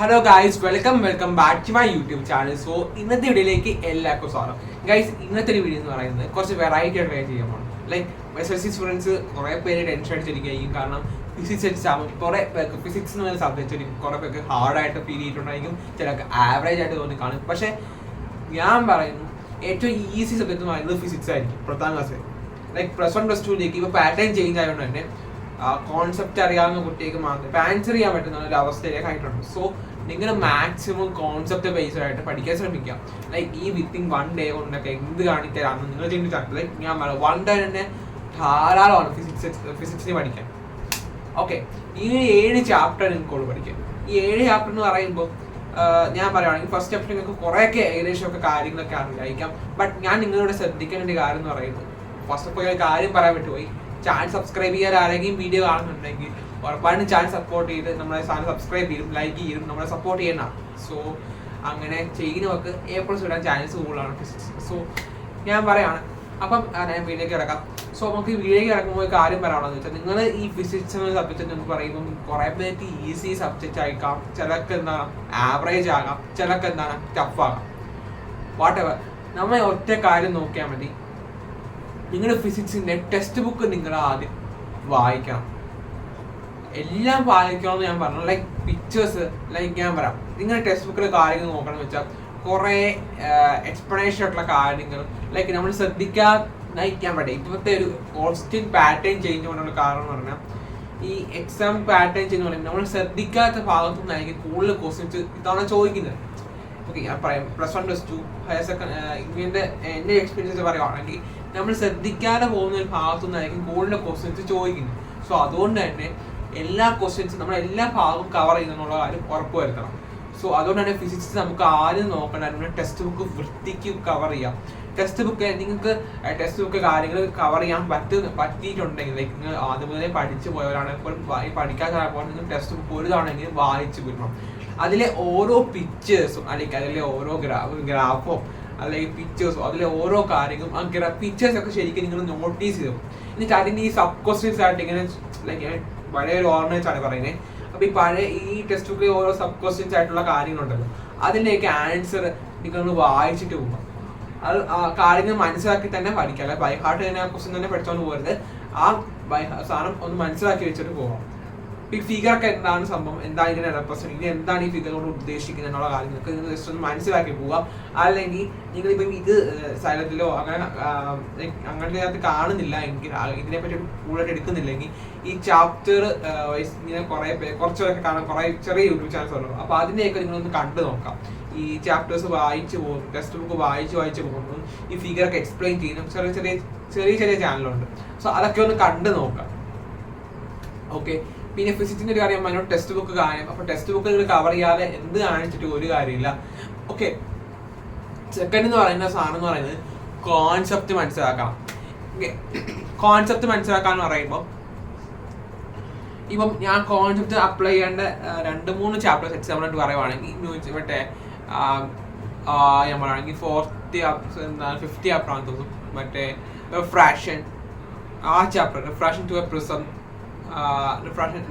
Hello guys, welcome back to my YouTube channel. So ഇന്നത്തെ വീഡിയോയിലേക്ക് എല്ലാവർക്കും സ്വാഗതം. ഗൈസ്, ഇന്നത്തെ ഒരു വീഡിയോ എന്ന് പറയുന്നത് കുറച്ച് വെറൈറ്റി ആയിട്ട് ട്രൈ ചെയ്യാൻ പോകും. ലൈക്ക് SSLC സ്റ്റുഡൻസ് കുറേ പേര് ടെൻഷൻ അടിച്ചിരിക്കുകയും കാരണം ഫിസിക്സ് എക്സാം കുറേ പേർക്ക് ഫിസിക്സ് എന്ന് പറയുന്ന സബ്ജക്റ്റ് കുറേ പേർക്ക് ഹാർഡായിട്ട് ഫീൽ ചെയ്തിട്ടുണ്ടായിരിക്കും, ചിലർക്ക് ആവറേജ് ആയിട്ട് തോന്നി കാണും. പക്ഷേ ഞാൻ പറയുന്നു ഏറ്റവും ഈസി സബ്ജക്റ്റ് എന്ന് പറയുന്നത് ഫിസിക്സ് ആയിരിക്കും. 10ാം ക്ലാസ് ലൈക്ക് +1 +2ലേക്ക് ഇപ്പോൾ പാറ്റേൺ ചേഞ്ച് ആയതുകൊണ്ട് തന്നെ കോൺസെപ്റ്റ് അറിയാവുന്ന കുട്ടിക്ക് മാത്രമേ ആൻസർ ചെയ്യാൻ പറ്റുന്ന ഒരു അവസ്ഥയിലേക്ക് ആയിട്ടുണ്ട്. സോ നിങ്ങൾ മാക്സിമം കോൺസെപ്റ്റ് ബേസ്ഡ് ആയിട്ട് പഠിക്കാൻ ശ്രമിക്കാം. ലൈക്ക് ഈ വിത്തിൻ 1 ഡേ കൊണ്ടൊക്കെ എന്ത് കാണിക്കാനാണ് നിങ്ങൾ ചിന്തിച്ചാൽ ലൈക്ക് ഞാൻ പറയാം 1 ഡേ തന്നെ ധാരാളമാണ് ഫിസിക്സിന് പഠിക്കാൻ. ഓക്കെ, ഈ 7 ചാപ്റ്റർ നിങ്ങൾക്ക് പഠിക്കാം. ഈ 7 ചാപ്റ്റർ എന്ന് പറയുമ്പോൾ ഞാൻ പറയുകയാണെങ്കിൽ ഫസ്റ്റ് ചാപ്റ്റർ നിങ്ങൾക്ക് കുറേയൊക്കെ ഏകദേശമൊക്കെ കാര്യങ്ങളൊക്കെ അറിയാം. ബട്ട് ഞാൻ നിങ്ങളോട് ശ്രദ്ധിക്കേണ്ട ഒരു കാര്യം എന്ന് പറയുന്നത് ഫസ്റ്റ് ഓഫ് ഓൾ കാര്യം പറയാൻ പറ്റുപോയി. ചാനൽ സബ്സ്ക്രൈബ് ചെയ്യാൻ ആരെങ്കിലും വീഡിയോ കാണുന്നുണ്ടെങ്കിൽ ഉറപ്പായിട്ടും ചാനൽ സപ്പോർട്ട് ചെയ്ത് നമ്മളെ ചാനൽ സബ്സ്ക്രൈബ് ചെയ്യും, ലൈക്ക് ചെയ്യും, നമ്മളെ സപ്പോർട്ട് ചെയ്യണം. സോ അങ്ങനെ ചെയ്യുന്നവർക്ക് A+ ഇടാൻ ചാൻസ് കൂടുതലാണ് ഫിസിക്സ്. സോ ഞാൻ പറയാണ്, അപ്പം ഞാൻ വീഡിയോക്ക് കിടക്കാം. സോ നമുക്ക് വീഡിയോക്ക് കിടക്കുമ്പോൾ ഒരു കാര്യം പറയാനുള്ളത് വെച്ചാൽ നിങ്ങൾ ഈ ഫിസിക്സ് എന്ന സബ്ജക്റ്റ് എന്ന് പറയുമ്പോൾ കുറേ പേർക്ക് ഈസി സബ്ജക്റ്റ് ആയിരിക്കാം, ചിലർക്ക് എന്താണ് ആവറേജ് ആകാം, ചിലർക്ക് എന്താണ് ടഫ് ആകാം. വാട്ടെവർ, നമ്മൾ ഒറ്റ കാര്യം നോക്കിയാൽ മതി. നിങ്ങളുടെ ഫിസിക്സിൻ്റെ ടെക്സ്റ്റ് ബുക്ക് നിങ്ങൾ ആദ്യം വായിക്കണം. എല്ലാം വായിക്കണമെന്ന് ഞാൻ പറഞ്ഞു. ലൈക്ക് പിക്ചേഴ്സ്, ലൈക്ക് ഞാൻ പറയാം, നിങ്ങളുടെ ടെക്സ്റ്റ് ബുക്കിലെ കാര്യങ്ങൾ നോക്കണം എന്ന് വെച്ചാൽ കുറേ എക്സ്പ്ലനേഷൻ ആയിട്ടുള്ള കാര്യങ്ങൾ ലൈക്ക് നമ്മൾ ശ്രദ്ധിക്കാൻ പറ്റും. ഇപ്പോഴത്തെ ഒരു ക്വസ്റ്റ്യൻ പാറ്റേൺ ചേഞ്ച് കൊണ്ടുള്ള കാരണം എന്ന് പറഞ്ഞാൽ ഈ എക്സാം പാറ്റേൺ ചേഞ്ച് പറയുന്നത് നമ്മൾ ശ്രദ്ധിക്കാത്ത ഭാഗത്തു നിന്നായിരിക്കും കൂടുതൽ ക്വസ്റ്റ്യൻസ് ഇത്തവണ ചോദിക്കുന്നത്. ഓക്കെ, ഞാൻ പറയാം +1 +2 ഹയർ സെക്കൻഡറി എൻ്റെ എക്സ്പീരിയൻസ് പറയുകയാണെങ്കിൽ നമ്മൾ ശ്രദ്ധിക്കാതെ പോകുന്ന ഒരു ഭാഗത്തു നിന്നായിരിക്കും കൂടുതൽ ക്വസ്റ്റ്യൻസ് ചോദിക്കുന്നത്. സോ അതുകൊണ്ട് തന്നെ എല്ലാ ക്വസ്റ്റ്യൻസും നമ്മൾ എല്ലാ ഭാഗവും കവർ ചെയ്യുന്നുള്ള കാര്യം ഉറപ്പ് വരുത്തണം. സോ അതുകൊണ്ട് തന്നെ ഫിസിക്സ് നമുക്ക് ആദ്യം നോക്കണം, ടെക്സ്റ്റ് ബുക്ക് വൃത്തിക്ക് കവർ ചെയ്യാം. ടെക്സ്റ്റ് ബുക്ക് നിങ്ങൾക്ക് ടെക്സ്റ്റ് ബുക്ക് കാര്യങ്ങൾ കവർ ചെയ്യാൻ പറ്റിയിട്ടുണ്ടെങ്കിൽ ലൈക്ക് നിങ്ങൾ ആദ്യം മുതലേ പഠിച്ചു പോയവരാണ് എപ്പോഴും പഠിക്കാത്ത നിങ്ങൾ ടെക്സ്റ്റ് ബുക്ക് ഒരു തവണയെങ്കിലും വായിച്ചു വിടണം. അതിലെ ഓരോ പിക്ചേഴ്സും അല്ലെങ്കിൽ അതിലെ ഓരോ ഗ്രാഫോ അല്ലെങ്കിൽ പിക്ചേഴ്സോ അതിലെ ഓരോ കാര്യങ്ങളും ആ പിക്ചേഴ്സ് ഒക്കെ ശരിക്കും നിങ്ങൾ നോട്ടീസ് ചെയ്തു. എന്നിട്ട് അതിൻ്റെ ഈ സബ് ക്വസ്റ്റ്യൻസ് ആയിട്ട് ഇങ്ങനെ ലൈക്ക് പഴയ ഒരു ഓർഗനൈസ് ആണ് പറയുന്നത്. അപ്പോൾ ഈ ടെക്സ്റ്റ് ബുക്കിൽ ഓരോ സബ് ക്വസ്റ്റ്യൻസ് ആയിട്ടുള്ള കാര്യങ്ങളുണ്ടല്ലോ, അതിൻ്റെയൊക്കെ ആൻസർ നിങ്ങളൊന്ന് വായിച്ചിട്ട് പോകാം. അത് ആ കാര്യങ്ങൾ മനസ്സിലാക്കി തന്നെ പഠിക്കാം. അല്ലെ ബൈ ഹാർട്ട് തന്നെ ആ ക്വസ്റ്റ്യൻ തന്നെ പഠിച്ചോണ്ട് പോകരുത്. ആ സാധനം ഒന്ന് മനസ്സിലാക്കി വെച്ചിട്ട് പോകാം. ഈ ഫിഗറൊക്കെ എന്താണ് സംഭവം, എന്താണ് ഇതിനെ റെപ്രസെന്റ്, ഇനി എന്താണ് ഈ ഫിഗർ കൊണ്ട് ഉദ്ദേശിക്കുന്നത് എന്നുള്ള കാര്യങ്ങൾക്ക് നിങ്ങൾ ജസ്റ്റ് ഒന്ന് മനസ്സിലാക്കി പോവുക. അല്ലെങ്കിൽ നിങ്ങളിപ്പം ഇത് സൈലത്തിലോ അങ്ങനത്തെ അത് കാണുന്നില്ല എങ്കിൽ ഇതിനെപ്പറ്റി കൂടുതലായിട്ട് എടുക്കുന്നില്ലെങ്കിൽ ഈ ചാപ്റ്റർ വൈസ് ഇങ്ങനെ കുറച്ചൊക്കെ കാണാൻ കുറേ ചെറിയ യൂട്യൂബ് ചാനൽസ് ഉള്ളൂ. അപ്പോൾ അതിനെയൊക്കെ നിങ്ങളൊന്ന് കണ്ടു നോക്കാം. ഈ ചാപ്റ്റേഴ്സ് വായിച്ചു പോകുന്നു, ടെക്സ്റ്റ് ബുക്ക് വായിച്ചു പോകുന്നു, ഈ ഫിഗറൊക്കെ എക്സ്പ്ലെയിൻ ചെയ്യുന്ന ചെറിയ ചാനലുണ്ട്. സോ അതൊക്കെ ഒന്ന് കണ്ടു നോക്കാം. ഓക്കെ, പിന്നെ ഫിസിക്സിൻ്റെ ഒരു കാര്യം പറഞ്ഞാൽ ടെക്സ്റ്റ് ബുക്ക് കാര്യം. അപ്പോൾ ടെക്സ്റ്റ് ബുക്ക് നിങ്ങൾ കവർ ചെയ്യാതെ എന്ത് കാണിച്ചിട്ട് ഒരു കാര്യമില്ല. ഓക്കെ, സെക്കൻഡ് എന്ന് പറയുന്ന സാധനം എന്ന് പറയുന്നത് കോൺസെപ്റ്റ് മനസ്സിലാക്കണം. കോൺസെപ്റ്റ് മനസ്സിലാക്കാന്ന് പറയുമ്പോൾ ഇപ്പം ഞാൻ കോൺസെപ്റ്റ് അപ്ലൈ ചെയ്യേണ്ട 2-3 ചാപ്റ്റേഴ്സ് എക്സാമ്പിളായിട്ട് പറയുവാണെങ്കിൽ മറ്റേ ഞാൻ പറയുകയാണെങ്കിൽ 50 ചാപ്റ്ററാണെന്ന് തോന്നുന്നു. മറ്റേ റിഫ്രാക്ഷൻ, ആ chapter refraction to a prism, റിഫ്രഷനും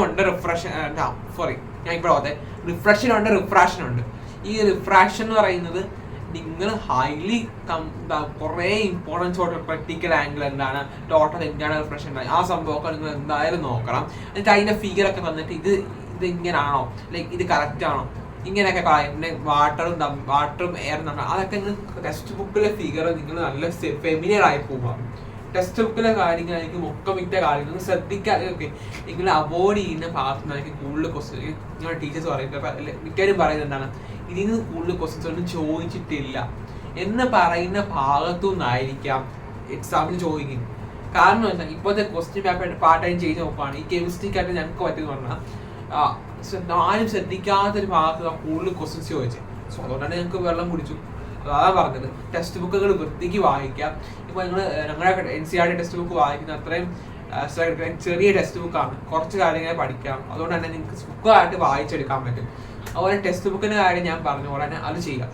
ഉണ്ട്, റിഫ്രാക്ഷൻ ഉണ്ട്. ഈ റിഫ്രാക്ഷൻ എന്ന് പറയുന്നത് നിങ്ങൾ ഹൈലി കുറേ ഇമ്പോർട്ടൻസ് ഓഫ് പ്രാക്ടിക്കൽ ആംഗിൾ എന്താണ്, ടോട്ടൽ എന്താണ് റിഫ്രാക്ഷൻ, ആ സംഭവമൊക്കെ നിങ്ങൾ എന്തായാലും നോക്കണം. എന്നിട്ട് അതിൻ്റെ ഫിഗറൊക്കെ തന്നിട്ട് ഇത് ഇങ്ങനാണോ, ലൈക്ക് ഇത് കറക്റ്റ് ആണോ, ഇങ്ങനെയൊക്കെ പിന്നെ വാട്ടറും എയറും നമ്മൾ അതൊക്കെ നിങ്ങൾ ടെക്സ്റ്റ് ബുക്കിലെ ഫിഗർ നിങ്ങൾ നല്ല ഫെമിലിയർ ആയി പോവുക. ടെക്സ്റ്റ് ബുക്കിലെ കാര്യങ്ങളായിരിക്കും ഒക്കമിക്ക കാര്യങ്ങൾ ശ്രദ്ധിക്കാതെ നിങ്ങൾ അവോയ്ഡ് ചെയ്യുന്ന ഭാഗത്തു നിന്നായിരിക്കും കൂടുതൽ ക്വസ്റ്റ്യൻ. നിങ്ങളുടെ ടീച്ചേഴ്സ് പറയുന്നത് മിക്കവരും പറയുന്നത് എന്താണ്, ഇതിൽ നിന്ന് കൂടുതൽ ക്വസ്റ്റ്യൻസ് ഒന്നും ചോദിച്ചിട്ടില്ല എന്ന് പറയുന്ന ഭാഗത്തു നിന്നായിരിക്കാം എക്സാമിന് ചോദിക്കുന്നത്. കാരണം എന്താ, ഇപ്പോഴത്തെ ക്വസ്റ്റ്യൻ പേപ്പർ പാർട്ടായും ചെയ്ത് നോക്കുകയാണ്. ഈ കെമിസ്ട്രിക്കായിട്ട് ഞങ്ങൾക്ക് പറ്റുമെന്ന് പറഞ്ഞാൽ ആരും ശ്രദ്ധിക്കാത്തൊരു ഭാഗത്ത് കൂടുതൽ ക്വസ്റ്റ്യൻസ് ചോദിച്ചത്. സോ അതുകൊണ്ടാണ് ഞങ്ങൾക്ക് വെള്ളം കുടിച്ചു. അതാണ് പറഞ്ഞത്, ടെക്സ്റ്റ് ബുക്കുകൾ വൃത്തിക്ക് വായിക്കാം. ഇപ്പോൾ ഞങ്ങളുടെ NCERT ടെക്സ്റ്റ് ബുക്ക് വായിക്കുന്ന അത്രയും ചെറിയ ടെക്സ്റ്റ് ബുക്കാണ്, കുറച്ച് കാര്യങ്ങളെ പഠിക്കാം. അതുകൊണ്ട് തന്നെ നിങ്ങൾക്ക് സുഖമായിട്ട് വായിച്ചെടുക്കാൻ പറ്റും. അതുപോലെ ടെക്സ്റ്റ് ബുക്കിൻ്റെ കാര്യം ഞാൻ പറഞ്ഞ പോലെ തന്നെ അത് ചെയ്യാം.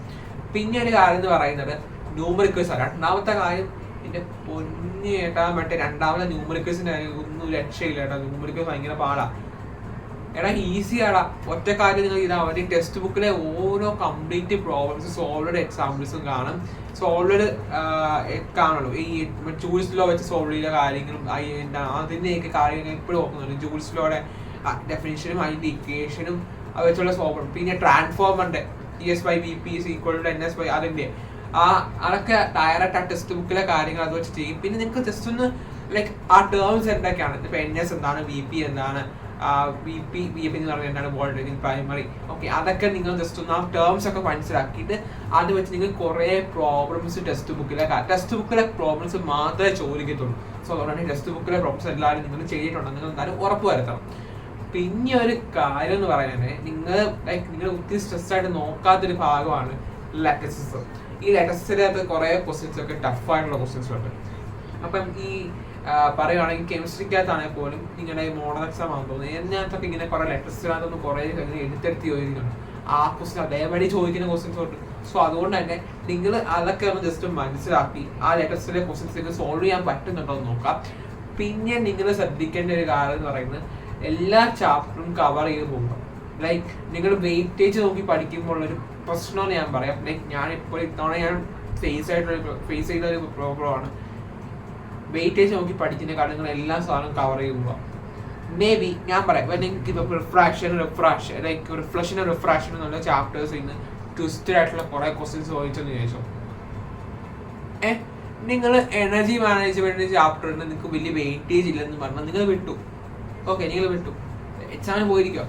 പിന്നെ ഒരു കാര്യം എന്ന് പറയുന്നത് ന്യൂമറിക്കൽസ് ആണ്. രണ്ടാമത്തെ കാര്യം എൻ്റെ പൊന്നിയേട്ടാ മറ്റേ രണ്ടാമത്തെ ന്യൂമറിക്കൽസിൻ്റെ കാര്യം ഒന്നും രക്ഷയില്ല കേട്ടോ. ന്യൂമറിക്കൽസ് ഭയങ്കര പാടാണ്. എടാ ഈസിയാടാ, ഒറ്റ കാര്യം നിങ്ങൾ ഇതാ മതി, ടെക്സ്റ്റ് ബുക്കിലെ ഓരോ കംപ്ലീറ്റ് പ്രോബ്ലംസ് സോൾവഡ് എക്സാമ്പിൾസും കാണും, സോൾവഡ് കാണുള്ളൂ. ഈ ജൂൾസ് ലോ വെച്ച് സോൾവ് ചെയ്ത കാര്യങ്ങളും അതിൻ്റെയൊക്കെ കാര്യങ്ങൾ എപ്പോഴും ഓർക്കുന്നുണ്ട്. ജൂൾസ് ലോയുടെ ഡെഫിനിഷനും അതിൻ്റെ ഇക്വേഷനും അത് വെച്ചുള്ള സോൾവ്. പിന്നെ ട്രാൻസ്ഫോമറിൻ്റെ ES/VP=NS അതിൻ്റെ അതൊക്കെ ഡയറക്റ്റ് ആ ടെക്സ്റ്റ് ബുക്കിലെ കാര്യങ്ങൾ അത് വെച്ച് ചെയ്യും. പിന്നെ നിങ്ങൾക്ക് ജസ്റ്റ് ഒന്ന് ലൈക്ക് ആ ടേംസ് എന്തൊക്കെയാണ്, ഇപ്പോൾ NS എന്താണ്, VP എന്താണ്, VP എന്ന് പറഞ്ഞാൽ എന്താണ്, വോൾട്ടേജ് പ്രൈമറി, ഓക്കെ, അതൊക്കെ നിങ്ങൾ ജസ്റ്റ് ഒന്ന് ആ ടേംസ് ഒക്കെ മനസ്സിലാക്കിയിട്ട് അത് വെച്ച് നിങ്ങൾ കുറേ പ്രോബ്ലംസ് ടെക്സ്റ്റ് ബുക്കിലെ പ്രോബ്ലംസ് മാത്രമേ ചോദിക്കത്തുള്ളൂ. സോ അതുകൊണ്ടാണ് ടെക്സ്റ്റ് ബുക്കിലെ പ്രോബ്ലംസ് എല്ലാവരും നിങ്ങൾ ചെയ്തിട്ടുണ്ടെന്ന് നിങ്ങൾ എന്തായാലും ഉറപ്പ് വരുത്തണം. പിന്നെ ഒരു കാര്യം എന്ന് പറയുന്നത്, നിങ്ങൾ ഒത്തിരി സ്ട്രെസ് ആയിട്ട് നോക്കാത്തൊരു ഭാഗമാണ് ലാറ്റസിസ്. ഈ ലാറ്റസിനകത്ത് കുറേ ക്വസ്റ്റ്യൻസ് ഒക്കെ ടഫായിട്ടുള്ള ക്വസ്റ്റ്യൻസ് ഉണ്ട്. അപ്പം ഈ പറയുകയാണെങ്കിൽ കെമിസ്ട്രിക്കകത്താണെങ്കിൽ പോലും നിങ്ങളുടെ മോഡൽ എക്സാം ആണെന്ന് തോന്നുന്നു, ഇതിനകത്തൊക്കെ ഇങ്ങനെ കുറേ ലെറ്റേഴ്സിനകത്തൊന്നും കുറേ എടുത്തെടുത്ത് ചോദിക്കുന്നുണ്ട്. ആ ക്വസ്റ്റ്യൻ അതേപടി ചോദിക്കുന്ന ക്വസ്റ്റ്യൻസ് ഉണ്ട്. സോ അതുകൊണ്ട് തന്നെ നിങ്ങൾ അതൊക്കെ ഒന്ന് ജസ്റ്റ് മനസ്സിലാക്കി ആ ലെറ്റേഴ്സിലെ ക്വസ്റ്റ്യൻസ് സോൾവ് ചെയ്യാൻ പറ്റുന്നുണ്ടോ എന്ന് നോക്കാം. പിന്നെ നിങ്ങൾ ശ്രദ്ധിക്കേണ്ട ഒരു കാര്യം എന്ന് പറയുന്നത്, എല്ലാ ചാപ്റ്ററും കവർ ചെയ്ത് പോകുക. ലൈക്ക് നിങ്ങൾ വെയിറ്റേജ് നോക്കി പഠിക്കുമ്പോഴുള്ളൊരു പ്രശ്നമെന്ന് ഞാൻ പറയാം. ലൈക്ക് ഞാനിപ്പോൾ ഇത്തവണ ഞാൻ ഫേസ് ചെയ്ത ഒരു പ്രോബ്ലമാണ്. വെയിറ്റേജ് നോക്കി പഠിക്കുന്ന കാര്യങ്ങൾ എല്ലാ സാധനവും കവർ ചെയ്യുക. മേ ബി ഞാൻ പറയാം, നിങ്ങൾക്ക് റിഫ്രാക്ഷൻ എന്നുള്ള ചാപ്റ്റേഴ്സിൽ നിന്ന് ട്വിസ്റ്റഡ് ആയിട്ടുള്ള കുറേ ക്വസ്റ്റ്യൻസ് ചോദിച്ചെന്ന് ചോദിച്ചോ. നിങ്ങൾ എനർജി മാനേജ്മെന്റ് ചാപ്റ്ററിന് നിങ്ങൾക്ക് വലിയ വെയിറ്റേജ് ഇല്ലെന്ന് പറഞ്ഞാൽ നിങ്ങൾ വിട്ടു. ഓക്കെ, നിങ്ങൾ വിട്ടു, എക്സാമിന് പോയിരിക്കുക.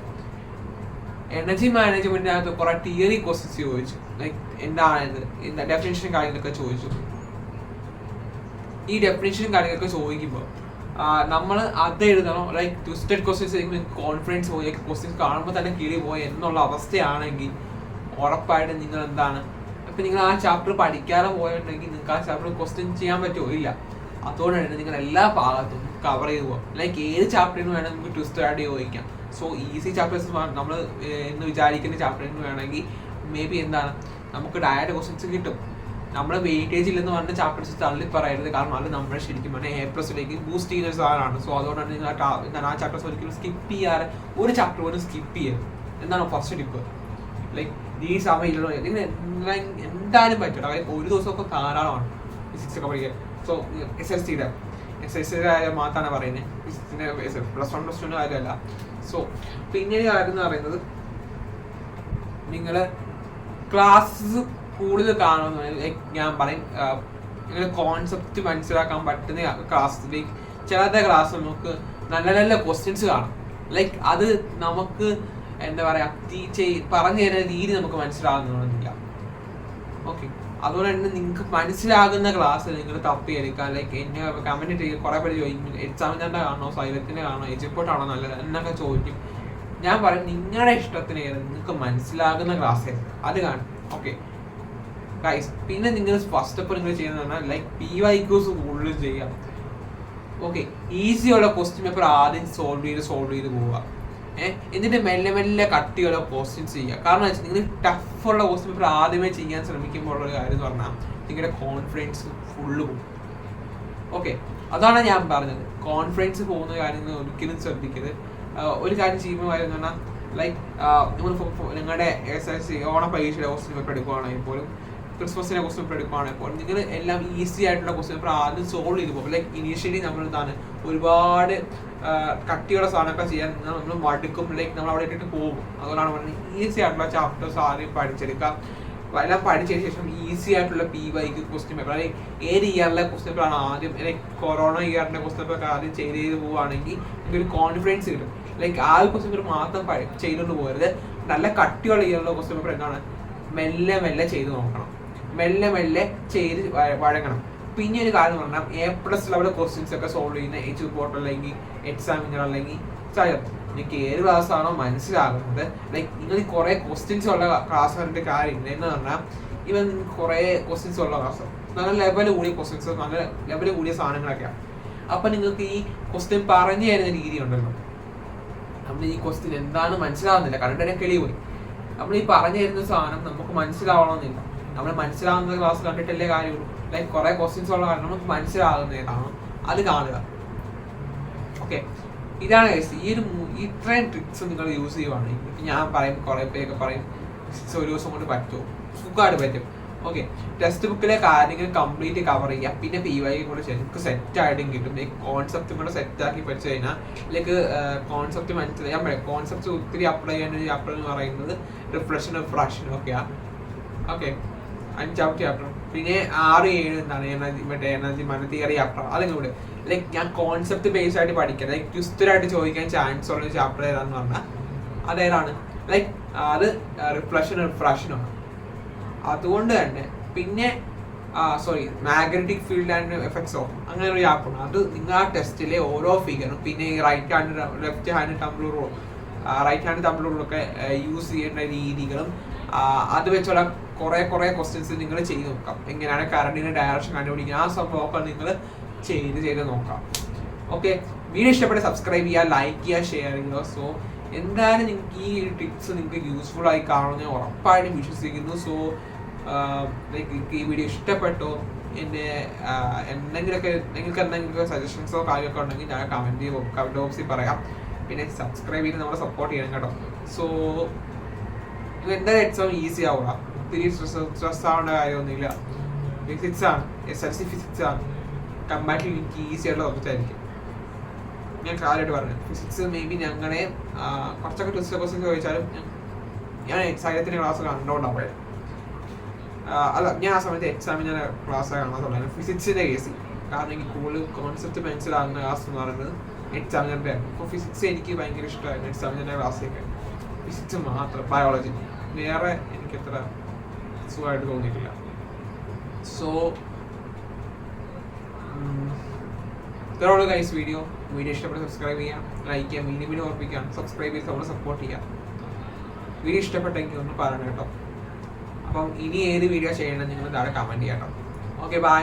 എനർജി മാനേജ്മെന്റിനകത്ത് കുറെ തിയറി ക്വസ്റ്റ്യൻസ് ചോദിച്ചു. ലൈക്ക് എന്താണിത്, ഡെഫിനേഷൻ കാര്യങ്ങളൊക്കെ ചോദിച്ചു. ഈ ഡെഫിനേഷനും കാര്യങ്ങളൊക്കെ ചോദിക്കുമ്പോൾ നമ്മൾ അത് എഴുതണോ, ലൈക്ക് ട്വിസ്റ്റഡ് ക്വസ്റ്റ്യൻസ് കോൺഫിഡൻസ് പോയി ക്വസ്റ്റ്യൻസ് കാണുമ്പോൾ തന്നെ കിളി പോയി എന്നുള്ള അവസ്ഥയാണെങ്കിൽ ഉറപ്പായിട്ടും നിങ്ങൾ എന്താണ്, ഇപ്പം നിങ്ങൾ ആ ചാപ്റ്റർ പഠിക്കാതെ പോയിട്ടുണ്ടെങ്കിൽ നിങ്ങൾക്ക് ആ ചാപ്റ്റർ ക്വസ്റ്റ്യൻ ചെയ്യാൻ പറ്റുമോ? ഇല്ല. അതുകൊണ്ടാണ് നിങ്ങൾ എല്ലാ ഭാഗത്തും കവർ ചെയ്ത് പോകാം. ലൈക്ക് ഏത് ചാപ്റ്ററിന് വേണമെങ്കിൽ നമുക്ക് ട്വിസ്റ്റ് ആയിട്ട് ചോദിക്കാം. സോ ഈസി ചാപ്റ്റേഴ്സ് നമ്മൾ എന്ന് വിചാരിക്കുന്ന ചാപ്റ്ററിന് വേണമെങ്കിൽ മേ ബി എന്താണ് നമുക്ക് ഡയറക്റ്റ് ക്വസ്റ്റ്യൻസ് കിട്ടും. നമ്മൾ വെയിറ്റേജ് ഇല്ലെന്ന് പറഞ്ഞ ചാപ്റ്റേഴ്സ് തള്ളി പറയരുത്, കാരണം അത് നമ്മളെ ശരിക്കും പറഞ്ഞാൽ A+ലേക്ക് ബൂസ്റ്റ് ചെയ്യുന്ന ഒരു സാധനമാണ്. സോ അതുകൊണ്ടാണ് നിങ്ങൾ ആ ചാപ്റ്റേഴ്സ് ഒരിക്കലും സ്കിപ്പ് ചെയ്യാറ്, ഒരു ചാപ്റ്റർ പോലും സ്കിപ്പ് ചെയ്യരുത് എന്നാണ് ഫസ്റ്റ് ടിപ്പ്. ലൈക്ക് ഈ സമയം നിങ്ങൾ എന്തായാലും പറ്റും. അതായത് ഒരു ദിവസമൊക്കെ ധാരാളമാണ് ഫിസിക്സ് ഒക്കെ പഠിക്കാൻ. സോ SSLCയുടെ കാര്യം മാത്രമാണ് പറയുന്നത്, ഫിസിക്സിൻ്റെ +1 +2 കാര്യമല്ല. സോ പിന്നെ ഒരു കാര്യം എന്ന് പറയുന്നത്, നിങ്ങൾ ക്ലാസ്സസ് കൂടുതൽ കാണുമെന്ന് ഞാൻ പറയും. നിങ്ങൾ കോൺസെപ്റ്റ് മനസ്സിലാക്കാൻ പറ്റുന്ന ക്ലാസ്സിലേക്ക് ചിലത്തെ ക്ലാസ് നമുക്ക് നല്ല നല്ല ക്വസ്റ്റ്യൻസ് കാണും. ലൈക്ക് അത് നമുക്ക് എന്താ പറയുക, പറഞ്ഞു തരുന്ന രീതി നമുക്ക് മനസ്സിലാകുന്നില്ല. ഓക്കെ, അതുകൊണ്ട് തന്നെ നിങ്ങൾക്ക് മനസ്സിലാകുന്ന ക്ലാസ് നിങ്ങൾ തപ്പിയെടുക്കുക. ലൈക്ക് എന്നെ കമൻറ്റ് ചെയ്യുക. കുറേ പേര് ചോദിക്കും എക്സാമിൻ്റെ കാണണോ, സൈലത്തിൻ്റെ കാണണോ, എജിപ്പോർട്ടാണോ നല്ലത് എന്നൊക്കെ ചോദിക്കും. ഞാൻ പറയും നിങ്ങളുടെ ഇഷ്ടത്തിന് ഏത് നിങ്ങൾക്ക് മനസ്സിലാകുന്ന ക്ലാസ് ഏത് അത് കാണും. ഓക്കെ ഗൈസ്, പിന്നെ നിങ്ങൾ ഫസ്റ്റ് അപ്പോൾ നിങ്ങൾ ചെയ്യുന്നത് പറഞ്ഞാൽ ലൈക്ക് PYQs കൂടുതൽ ചെയ്യാം. ഓക്കെ, ഈസിയുള്ള ക്വസ്റ്റ്യൻ പേപ്പർ ആദ്യം സോൾവ് ചെയ്ത് പോവുക. എന്നിട്ട് മെല്ലെ മെല്ലെ കട്ടിയുള്ള ക്വസ്റ്റ്യൻസ് ചെയ്യുക. കാരണം വെച്ചാൽ നിങ്ങൾ ടഫുള്ള ക്വസ്റ്റ്യൻ പേപ്പർ ആദ്യമേ ചെയ്യാൻ ശ്രമിക്കുമ്പോൾ ഉള്ള കാര്യം എന്ന് പറഞ്ഞാൽ നിങ്ങളുടെ കോൺഫിഡൻസ് ഫുള്ള് പോകും. ഓക്കെ, അതാണ് ഞാൻ പറഞ്ഞത്, കോൺഫിഡൻസ് പോകുന്ന കാര്യങ്ങൾ ഒരിക്കലും ശ്രദ്ധിക്കരുത്. ഒരു കാര്യം ചെയ്യുമ്പോൾ കാര്യം എന്ന് പറഞ്ഞാൽ ലൈക്ക് നിങ്ങളുടെ SSLC ഓണ പരീക്ഷയുടെ ക്വസ്റ്റ്യൻ പേപ്പർ എടുക്കുകയാണെങ്കിൽ പോലും, ക്രിസ്മസിൻ്റെ ക്വസ്റ്റ്യൻ പേപ്പർ എടുക്കുകയാണെങ്കിൽ പോലും നിങ്ങൾ എല്ലാം ഈസി ആയിട്ടുള്ള ക്വസ്റ്റ്യൻ പേപ്പർ ആദ്യം സോൾവ് ചെയ്ത് പോകും. ലൈക്ക് ഇനീഷ്യലി നമ്മൾ എന്താണ് ഒരുപാട് കട്ടിയുള്ള സാധനമൊക്കെ ചെയ്യാൻ നമ്മൾ മടുക്കും. ലൈക്ക് നമ്മൾ അവിടെ ഇട്ടിട്ട് പോകും. അതുകൊണ്ടാണ് പറഞ്ഞത് ഈസി ആയിട്ടുള്ള ചാപ്റ്റേഴ്സ് ആദ്യം പഠിച്ചെടുക്കാം. എല്ലാം പഠിച്ചതിന് ശേഷം ഈസി ആയിട്ടുള്ള PYQ ക്വസ്റ്റ്യൻ പേപ്പർ, അല്ലെങ്കിൽ ഏത് ഇയറിലെ ക്വസ്റ്റ്യൻ പേപ്പറാണ് ആദ്യം, ലൈക്ക് കൊറോണ ഇയറിൻ്റെ ക്വസ്റ്റ്യൻ പേപ്പർ ആദ്യം ചെയ്ത് പോവുകയാണെങ്കിൽ നിങ്ങൾക്കൊരു കോൺഫിഡൻസ് കിട്ടും. ലൈക്ക് ആ ഒരു ക്വസ്റ്റ്യൻ പേപ്പർ മാത്രം ചെയ്തുകൊണ്ട് പോകരുത്. നല്ല കട്ടിയുള്ള ഇയറിലെ ക്വസ്റ്റ്യൻ പേപ്പർ എന്താണ് മെല്ലെ മെല്ലെ ചെയ്ത് നോക്കണം, മെല്ലെ ചെയ്ത് വഴങ്ങണം. പിന്നെ ഒരു കാര്യം പറഞ്ഞാൽ A+ ലെവൽ ക്വസ്റ്റ്യൻസ് ഒക്കെ സോൾവ് ചെയ്യുന്ന എജിപ്പോർട്ട് അല്ലെങ്കിൽ എക്സാമിനർ അല്ലെങ്കിൽ നിങ്ങൾക്ക് ഏത് ക്ലാസ്സാണോ മനസ്സിലാകുന്നത്, ലൈക്ക് നിങ്ങൾ കുറേ ക്വസ്റ്റ്യൻസ് ഉള്ള ക്ലാസ് പറഞ്ഞിട്ട് കാര്യമില്ല. എന്ന് പറഞ്ഞാൽ ഇവൻ നിങ്ങൾക്ക് കുറേ ക്വസ്റ്റ്യൻസ് ഉള്ള ക്ലാസ്, നല്ല ലെവൽ കൂടിയ ക്വസ്റ്റ്യൻസ്, നല്ല ലെവൽ കൂടിയ സാധനങ്ങളൊക്കെയാണ്. അപ്പം നിങ്ങൾക്ക് ഈ ക്വസ്റ്റ്യൻ പറഞ്ഞു തരുന്ന രീതി ഉണ്ടല്ലോ, നമ്മൾ ഈ ക്വസ്റ്റ്യൻ എന്താണ് മനസ്സിലാവുന്നില്ല, കണ്ടിട്ട് കിളി പോയി. നമ്മൾ ഈ പറഞ്ഞു തരുന്ന സാധനം നമുക്ക് മനസ്സിലാവണമെന്നില്ല. നമ്മൾ മനസ്സിലാവുന്ന ക്ലാസ് കണ്ടിട്ടല്ലേ കാര്യമുള്ളൂ. ലൈക്ക് കുറേ ക്വസ്റ്റ്യൻസ് ഉള്ള കാരണം നമുക്ക് മനസ്സിലാകുന്ന ഏതാണോ അത് കാണുക. ഓക്കെ, ഇതാണ് ഗൈസ്. ഇത്രയും ട്രിക്സ് നിങ്ങൾ യൂസ് ചെയ്യുവാണ്. ഞാൻ പറയും, കുറേ പേരൊക്കെ പറയും ഒരു ദിവസം കൊണ്ട് പറ്റുമോ? സുഖമായിട്ട് പറ്റും. ഓക്കെ, ടെക്സ്റ്റ് ബുക്കിലെ കാര്യങ്ങൾ കംപ്ലീറ്റ് കവർ ചെയ്യുക, പിന്നെ PY കൂടെ ശരിക്കും സെറ്റായിട്ടും കിട്ടും. ലൈക്ക് കോൺസെപ്റ്റും കൂടെ സെറ്റാക്കി പഠിച്ചു കഴിഞ്ഞാൽ ലൈക്ക് കോൺസെപ്റ്റ് മനസ്സിലാക്കാൻ പറ്റും. കോൺസെപ്റ്റ് ഒത്തിരി അപ്ലൈ ചെയ്യാൻ ചാപ്റ്റർ എന്ന് പറയുന്നത് റിഫ്ലക്ഷനും ഫ്രാക്ഷനും ഒക്കെയാണ്. Okay, 5 chapter. പിന്നെ 6, 7 എന്താണ് എനർജി മന തിയറി ചാപ്റ്റർ. അതും കൂടെ ലൈക്ക് ഞാൻ കോൺസെപ്റ്റ് ബേസ്ഡ് ആയിട്ട് പഠിക്കാം. ലൈക്ക് ട്വിസ്റ്റഡായിട്ട് ചോദിക്കാൻ ചാൻസ് ഉള്ള ചാപ്റ്റർ ഏതാണെന്ന് പറഞ്ഞാൽ അതേതാണ്, ലൈക്ക് അത് റിഫ്ലക്ഷനും റിഫ്രാക്ഷനുമാണ്. അതുകൊണ്ട് തന്നെ പിന്നെ മാഗ്നറ്റിക് ഫീൽഡ് ആൻഡ് എഫക്ട്സോ അങ്ങനെ ഒരു ചാപ്റ്റർ ഉണ്ട്. അത് നിങ്ങൾ ആ ടെസ്റ്റിലെ ഓരോ ഫിഗറും പിന്നെ ഈ right hand left hand thumb rule, right hand thumb റൂളൊക്കെ യൂസ് ചെയ്യേണ്ട രീതികളും അത് വെച്ചുള്ള കുറേ ക്വസ്റ്റ്യൻസ് നിങ്ങൾ ചെയ്ത് നോക്കാം. എങ്ങനെയാണ് കറണ്ടിന്റെ ഡയറക്ഷൻ കണ്ടുപിടിക്കുക, ആ സംഭവമൊക്കെ നിങ്ങൾ ചെയ്ത് നോക്കാം. ഓക്കെ, വീഡിയോ ഇഷ്ടപ്പെട്ട് സബ്സ്ക്രൈബ് ചെയ്യുക, ലൈക്ക് ചെയ്യുക, ഷെയർ ചെയ്യുക. സോ എന്തായാലും നിങ്ങൾക്ക് ഈ ടിപ്സ് നിങ്ങൾക്ക് യൂസ്ഫുൾ ആയി കാണുമെന്ന് ഞാൻ ഉറപ്പായിട്ടും വിശ്വസിക്കുന്നു. സോ ലൈക്ക് ഈ വീഡിയോ ഇഷ്ടപ്പെട്ടോ, എൻ്റെ നിങ്ങൾക്ക് എന്തെങ്കിലും സജഷൻസോ കാര്യമൊക്കെ ഉണ്ടെങ്കിൽ ഞാൻ കമൻറ്റ് ബോക്സിൽ പറയാം. പിന്നെ സബ്സ്ക്രൈബ് ചെയ്ത് നമ്മളെ സപ്പോർട്ട് ചെയ്യണം കേട്ടോ. സോ എന്തായാലും എക്സാം ഈസി ആവുക, ഒത്തിരി സ്ട്രെസ് ആവേണ്ട കാര്യമൊന്നുമില്ല. ഫിസിക്സ് ആണ്, SLC ഫിസിക്സ് ആണ്. കമ്പാരിറ്റീവ് എനിക്ക് ഈസി ആയിട്ടുള്ള സബ്ജക്റ്റായിരിക്കും. ഞാൻ കാര്യമായിട്ട് പറഞ്ഞു, ഫിസിക്സ് മേ ബി ഞങ്ങളെ കുറച്ചൊക്കെ ടെസ്റ്റ് ക്വസ്റ്റ്യൻ ചോദിച്ചാലും ഞാൻ എക്സാമിൻ്റെ ക്ലാസ് കണ്ടോണ്ടാവും. അല്ല, ഞാൻ ആ സമയത്ത് എക്സാമിന് ഞാൻ ക്ലാസ് കാണാത്തുള്ളൂ ഫിസിക്സിൻ്റെ കേസിൽ. കാരണം എനിക്ക് കൂടുതൽ കോൺസെപ്റ്റ് മനസ്സിലാകുന്ന ക്ലാസ് എന്ന് പറയുന്നത് എക്സാമിനറിൻ്റെ ആയിരുന്നു. അപ്പോൾ ഫിസിക്സ് എനിക്ക് ഭയങ്കര ഇഷ്ടമായിരുന്നു എക്സാമിൻ്റെ ക്ലാസ്സിലൊക്കെ. ഫിസിക്സ് മാത്രം, ബയോളജി വേറെ എനിക്ക് അത്ര സുഖമായിട്ട് തോന്നിയിട്ടില്ല. സോ ഇത്രയുള്ള ഗൈസ് വീഡിയോ ഇഷ്ടപ്പെട്ട് സബ്സ്ക്രൈബ് ചെയ്യാം, ലൈക്ക് ചെയ്യാം, വീഡിയോ ഉറപ്പിക്കാം, സബ്സ്ക്രൈബ് ചെയ്ത് നമ്മളെ സപ്പോർട്ട് ചെയ്യാം. വീഡിയോ ഇഷ്ടപ്പെട്ടെങ്കിൽ ഒന്ന് പറയണം കേട്ടോ. അപ്പം ഇനി ഏത് വീഡിയോ ചെയ്യണം നിങ്ങൾ താഴെ കമൻറ്റ് ചെയ്യാം കേട്ടോ. Okay, by.